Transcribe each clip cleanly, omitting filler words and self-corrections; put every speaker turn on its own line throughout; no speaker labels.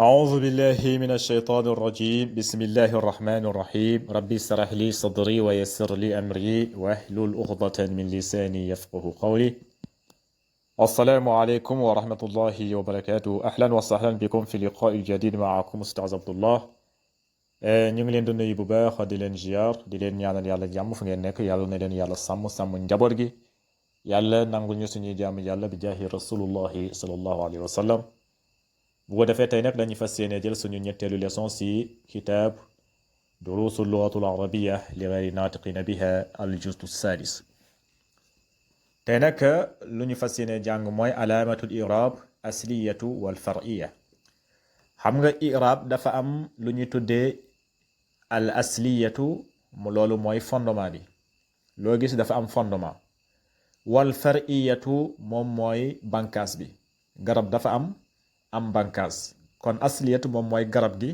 أعوذ بالله من الشيطان الرجيم بسم الله الرحمن الرحيم ربي اشرح لي صدري ويسر لي أمري واحلل عقدة من لساني يفقه قولي السلام عليكم ورحمة الله وبركاته أهلا وسهلا بكم في لقاء جديد معكم أستاذ عبد الله ñu ngi leen di nuyu bu baax di leen ziar di leen ñaanal yàlla jàmm fu ngeen nekk yàlla na leen yàlla sàmm njaboot gi yàlla nangul ñu suñuy jàmm yàlla bi jaahi rasulullahi sallallahu alayhi wa sallam bu ko defee tey nag dañu fas yéene jël suñu ñetteelu leçon si kitaab durusu lugatul arabiya li gayri naatiqina biha al juzu sadis tey nag lu ñu fas yéene jàng mooy alaamatul irab asliyatu wal far'iya xam nga irab dafa am lu ñuy tuddee al asliyatu loolu mooy fondement bi loo gis dafa am fondement wal far'iyatu moom mooy bànkaas bi garab dafa am bànkaas kon asliyatu moom mooy garab gi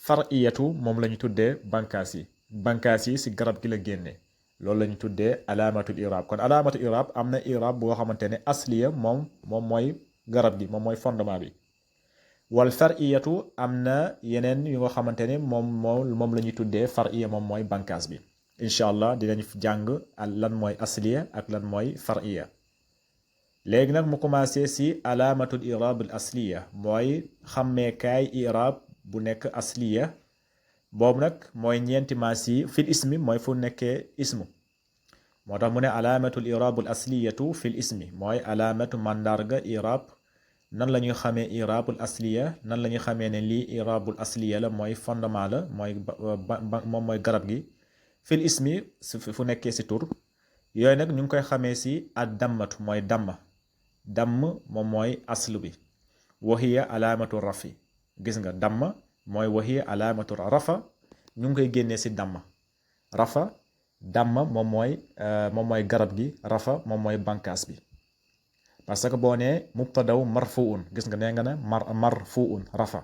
far'iyatu moom la ñu tuddee bànkaas yi si garab gi la génne loolu la ñu tuddee alaamatul irab kon alaamatul irab am na irab boo xamante ne asliya moom mooy garab gi moom mooy fondement bi wal far'iyatu am na yeneen yu nga xamante ne moom la ñuy tuddee far'iya moom mooy bànkaas bi incha allah dinañ jàng lan mooy asliya ak lan mooy far'iya léegi nag mu commencé si alaamatul irab al asliya mooy xàmmeekaay irab bu nekk asliya boobu nag mooy ñeenti maas yi fil ismi mooy fu nekkee ismu moo tax mu ne alaamatul irab al asliyatu fil ismi mooy alaamatu mandarga irab nan la ñuy xamee irabul asliya nan la ñuy xamee ne lii irabul asliya la mooy fondement la mooy moom mooy garab gi fil ismi fu nekkee si tur yooyu nag ñu ngi koy xamee si ad dammatu mooy damm moom mooy aslu bi wahiya alaamatu rafi gis nga damm mooy wahiya alaamatu rafa ñu ngi koy génnee si rafa damm moom mooy garab gi rafa moom mooy bànkaas bi parce que boo nee mubtadaw marfuun gis nga nee nga ne marfuun rafa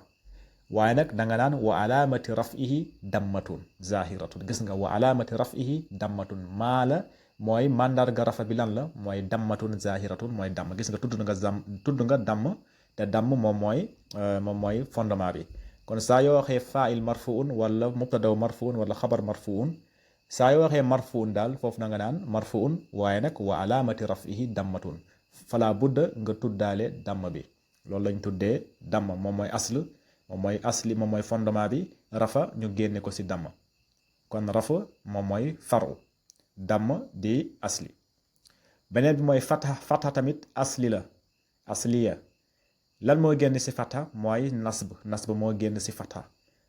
waaye nag da nga naan wa alaamati rafihi dammatun zahiratun gis nga wa alaamati rafihi dammatun maala mooy mandarga rafa bi lan la mooy dammatun zahiratun mooy damm gis nga tudd nga damm te damm moom mooy fondement bi kon saa yoo waxee fa'il marfuun wala mubtadaw marfuun wala xabar marfuun saa yoo waxee marfuun daal foofu na nga naan marfuun waaye nag wa alaamati rafihi dammatun fala budda nga tuddaale damm bi loolu lañ tuddee damm moom mooy asli moom mooy fondement bi rafa ñu génne ko ci damm kon rafa moom mooy faru damm di asli beneen bi mooy fatha tamit asliya lan moo génn ci fatha mooy nasb moo génn ci fatha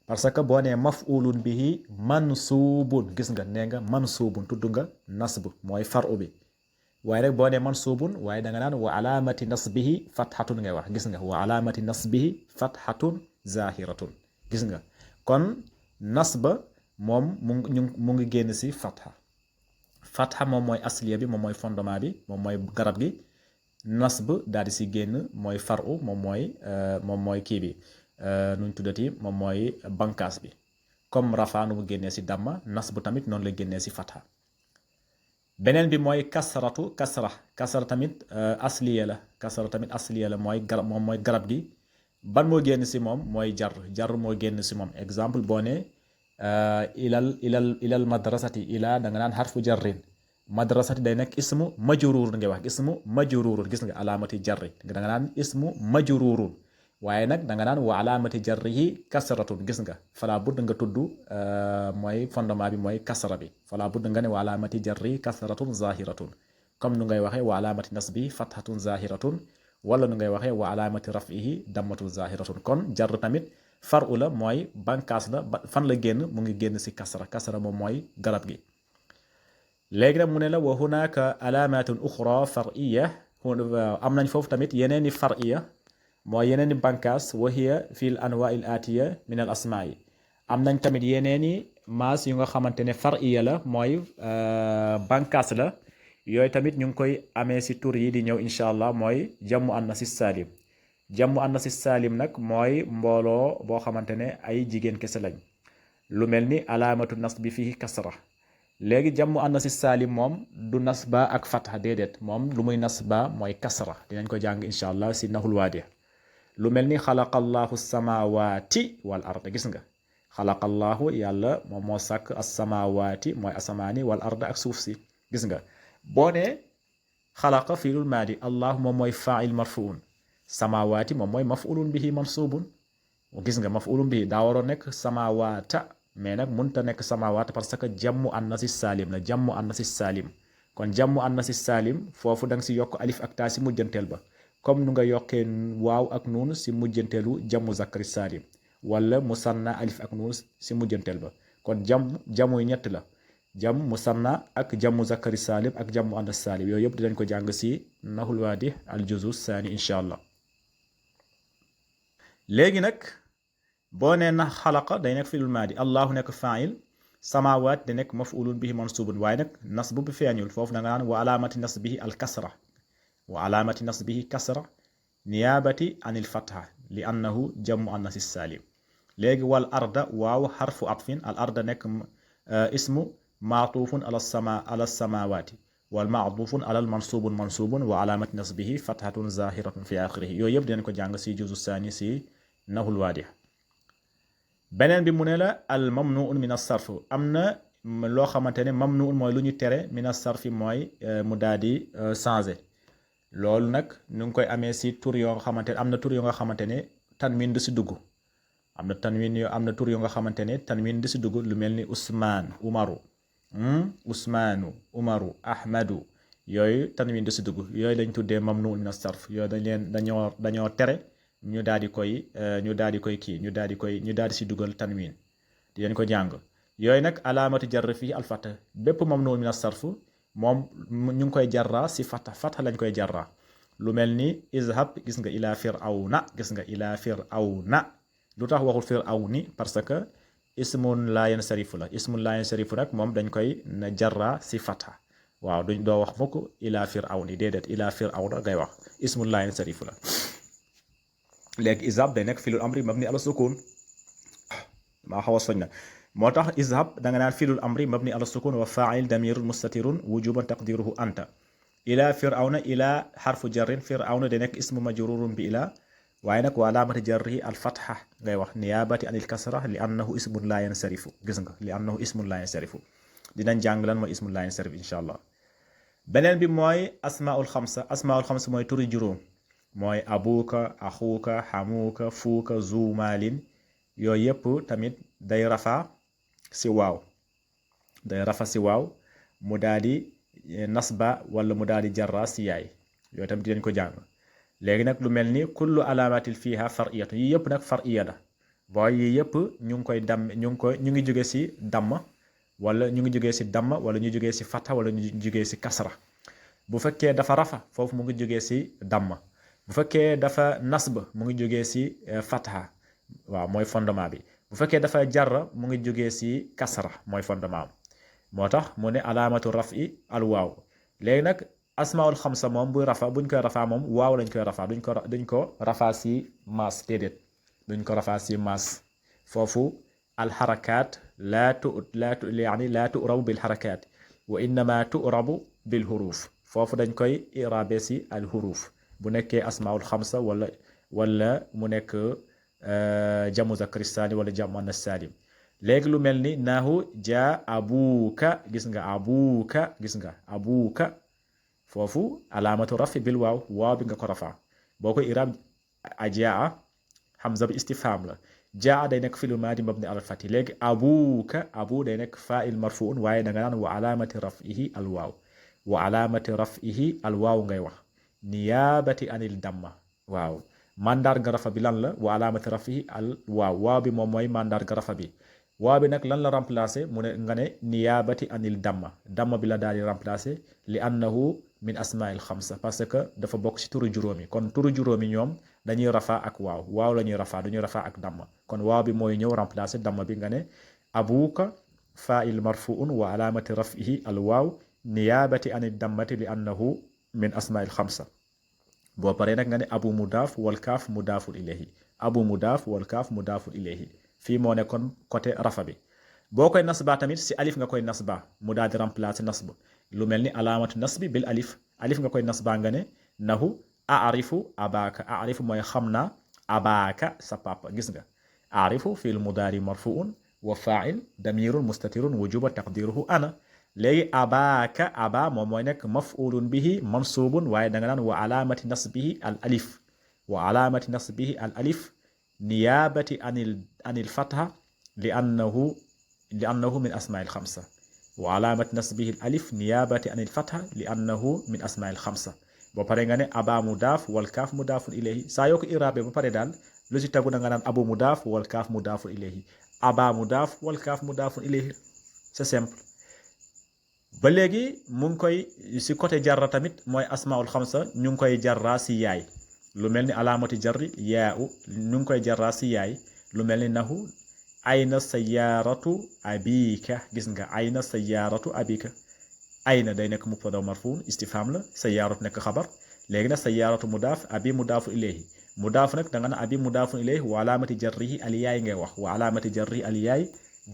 parce que boo nee maf'ulun bihi mansuubun gis nga nee nga mansuubun tudd nga nasb mooy faru bi waaye rek boo nee mansuubun waaye da nga naan wa alaamati nasbihi fathatun ngay wax gis nga wa alaamati nasbihi fathatun zahiratun gis nga kon nasba moom mu ngi génn ci fatha moom mooy asliya bi moom mooy fondement bi moom mooy garab gi nasb daal di ci génn mooy faru moom mooy kii bi nuñ tuddati moom mooy bankaas bi comme rafa nu mu génnee ci damma nasb tamit noonu la génnee ci fatha beneen bi mooy kasra tamit asliya la moom mooy garab gi ban moo génn ci moom mooy jar moo génn ci moom exemple boo ne ilal madrasati ila da nga naan xarfu jarrin madrasati day nekk ismu majrurun ngay wax ismu majrurun gis nga alaamati jarri da nga naan ismu majrurun waaye nag da nga naan wa alaamati jarrihi kasratun gis nga fala budd nga tudd mooy fondement bi mooy kasra bi fala budd nga ne wa alaamati jarrihi kasratun zahiratun comme nu ngay waxee wa alaamati nasbi fathatun zahiratun wala nu ngay waxee wa alaamati rafihi dammatun zahiratun kon jar tamit faru la mooy bànkaas la fan la génn mu ngi génn ci kasra moom mooy garab gi léegi nag mu ne la wa hunaka alaamatun uxra far'iya am nañ foofu tamit yeneeni far'iya mooy yeneeni bànkaas wa hiya fil anwaa'il atiya min al asmaa'i am nañ tamit yeneeni maas yu nga xamante ne far'iya la mooy bànkaas la yooyu tamit ñu ngi koy amee ci tur yi di ñëw incha allah mooy jammu annasi saalim nag mooy mbooloo boo xamante ne ay jigéen kese lañ lu mel ni alaamatu nasbi fii kasra léegi jammu annasi saalim moom du nasba ak fatha déedéet moom lu muy nasba mooy kasra dinañ ko jàng incha allah ci nahul waadi lu mel ni xalaqallahu samawati wal arda gis nga xalaqallahu yàlla moom moo sàkk as-samawati mooy asamaani wal arda ak suuf si gis nga boo ne xalaqa fiilul maadi allah moom mooy faa'il marfuun samawati moom mooy maf'ulun bihi mansubun gis nga maf'ulun bihi daa waroon nekk samawata mais nag mënta nekk samawata parce que jammu annasi saalim la jammu annasi saalim kon jammu annasi saalim foofu da nga si yokk alif ak taa si mujjanteel ba comme nu nga yokkee waaw ak nuun si mujjanteelu jammu zakari saalim wala musanna alif ak nuun si mujjanteel ba kon jamu yi ñett la jam musanna ak jamu zakari saalim ak jamu annas saalim yooyu yëpp dinañ ko jàng si nahul waadi al juzu saani incha allah léegi nag boo nee na xalaqa day nekk fi'lul maadi allahu nekk fa'il samawaat di nekk maf'ulun bihi mansubun waaye nag nasbu bi feeñul foofu da nga naan wa alaamati nasbihi al kasra wa alaamati nasbihi kasra niyaabati anil fatha li annahu jamu annasi saalim léegi wal arda waaw xarfu atfin al arda nekk ismu maatufun ala samawaati wal maatufun alal mansubun wa alaamati nasbihi fathatun zahiratun fi axirihi yooyu yëpp dinañ ko jàng si juzu saani si nahul waadi beneen bi mu ne la al mamnuun min as-sarf am na loo xamante ne mamnuun mooy lu ñu tere min as-sarfi mooy mu daal di changé loolu nag nu ngi koy amee si tur yoo nga xamante ne am na tur yoo nga xamante ne tanwin du si dugg am na tur yoo nga xamante ne tanwin du si dugg lu mel ni Usmaan Umaru Ahmadu yooyu tanwin du si dugg yooyu lañ tuddee mamnuun min as-sarf yooyu dañoo tere ñu daal di koy si dugal tanwin di leen ko jàng yooyu nag alaamatu jar fii alfata bépp mamnuun min as-sarf moom ñu ngi koy jarra si fata lañ koy jarra lu mel ni izhab gis nga ila firawna gis nga ila firawna lu tax waxul firawni parce que ismun laa yansarifu la ismun laa yansarifu nag moom dañ koy na jarra si fata waaw duñ doo wax mukk ila firawni déedéet ila firawna ngay wax ismun laa yansarifu la léegi izhab day nekk filul amri mabni ala sukun maa xaw a soñ na moo tax izhab da nga naan filul amri mabni ala sukun wa fa'il damirun mustatirun wujuban taqdiruhu anta ila firawna ila xarfu jarrin firawna day nekk ismu majrurun bi ila waaye nag wa alaamati jarrihi al fatha ngay wax niyaabati anil kasra li annahu ismun laa yansarifu gis nga li annahu ismun laa yansarifu dinañ jàng lan mooy ismun laa yansarifu incha allah beneen bi mooy asmaul xamsa mooy turi juróom mooy abuka axuuka xamuuka fuuka zuumaalin yooyu yëpp tamit day rafa si waaw mu daal di nasba wala mu daal di jarra si yaay yooyu tamit dinañ ko jàng léegi nag lu mel ni kullu alaamatil fiha far'iyatu yi yëpp nag far'iya la booy yi yëpp ñu ngi jógee si damma wala ñu ngi jógee si damma wala ñu jógee si fatha wala ñu jógee si kasra bu fekkee dafa rafa foofu mu ngi jógee si damma bu fekkee dafa nasba mu ngi jógee si fatha waaw mooy fondement bi bu fekkee dafa jarra mu ngi jógee si kasra mooy fondement moo tax mu ne alaamatu raf'i al waaw léegi nag asmaul xamsa moom buy rafa buñ koy rafaa moom waaw lañ koy rafaa duñ ko rafaa si maas déedéet duñ ko rafaa si maas foofu alxarakaat laa turabu bil xarakaat wa innama turabu bil xuruuf foofu dañ koy irabe si al xuruuf bu nekkee asmaul xamsa wala mu nekk jamu zakari salim wala jamu annas salim léegi lu mel ni nahu jaa abuuka gis nga abuuka foofu alaamatu rafi bil waaw bi nga ko rafaa boo ko irab ajaa hamza bi istifham la jaa day nekk fi'l maadi mabni ala fati léegi abuuka abu day nekk fa'il marfuun waaye da nga naan wa alaamati rafihi al waaw ngay wax niyaabati anil damma waaw mandarga rafa bi lan la wa alaamati rafihi al waaw bi moom mooy mandarga rafa bi waaw bi nag lan la remplacer mu ne nga ne niyaabati anil damma bi la daal di remplacer li annahu min asmail xamsa parce que dafa bokk ci turu juróomi kon turu juróomi ñoom dañuy rafaa ak waaw la ñuy rafaa duñuy rafaa ak damma kon waaw bi mooy ñëw remplacer damma bi nga ne abuka fa'il marfuun wa alaamati rafihi al waaw niyaabati anil dammati li annahu min asmail xamsa boo paree nag nga ne abu mudaaf wal kaaf mudaaful ilayhi fii moo nekkoon côté rafa bi boo koy nasba tamit si alif nga koy nasba mu daal di remplacer nasb lu mel ni alaamatu nasbi bil alif nga koy nasba nga ne nahu aarifu abaaka aarifu mooy xam naa abaaka sa papa gis nga aarifu fiil mudaari marfuun wa faa'il damirun mustatirun wujuba taqdiruhu ana léegi abaaka aba moom mooy nekk maf'ulun bihi mansubun waaye da nga naan wa alaamati nasbihi al alif wa alaamati nasbihi al alif niyaabati anil fatha li annahu min asmaa'il xamsa wa alaamati nasbihi al alif niyaabati anil fatha li annahu min asmaa'il xamsa ba pare nga ne aba mudaaf wal kaaf mudaafun ilayhi saa yoo ko iraabe ba pare daal lu ci tegu da nga naan abu mudaaf wal kaaf mudaafun ilayhi aba mudaaf wal kaaf mudaafun ilayhi c'est simple. ba léegi mu ngi koy si côté jarra tamit mooy asmaul xamsa ñu ngi koy jarra si yaay lu mel ni alaamati jarri yaa u ñu ngi koy jarra si yaay lu mel ni nahu ayna sayyaratu abika gis nga ayna sayyaratu abika ayna day nekk mubtada marfuun istifham la sayyaratu nekk xabar léegi nag sayyaratu mudaaf abi mudaafu ilayhi mudaaf nag da nga ne abi mudaafu ilayhi wa alaamati jarrihi al yaay ngay wax wa alaamati jarrihi al yaay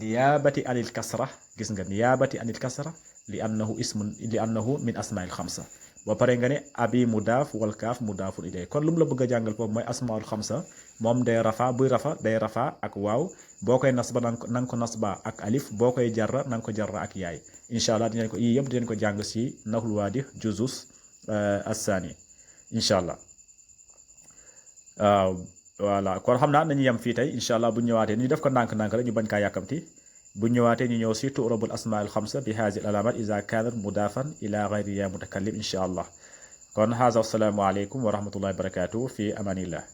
niyaabati anil kasra gis nga niyaabati anil kasra li annahu min asmaa'il xamsa ba pare nga ne abi mudaaf wal kaaf mudaafun ilayhi kon lu mu la bëgg a jàngal foofu mooy asmaa'ul xamsa moom day rafa buy rafa day rafa ak waaw boo koy nasba na nga ko nasba ak alif boo koy jarra na nga ko jarra ak yaay incha allah dinañ ko yii yëpp dinañ ko jàng si Nahul Waadih juzus as-saani incha allah voilà kon xam naa nañu yem fii tey incha allah bu ñëwaatee ñu def ko ndànk-ndànk rek ñu bañ kaa yàkkamti bu ñëwaatee ñu ñëw si tu'rabul asmaa'il xamsa bi haazihil alaamat iza kaanat mudaafan ila ghayri ya mutakallim incha allah kon haza assalaamu aleykum wa rahmatullahi wa barakatuh fi amanillah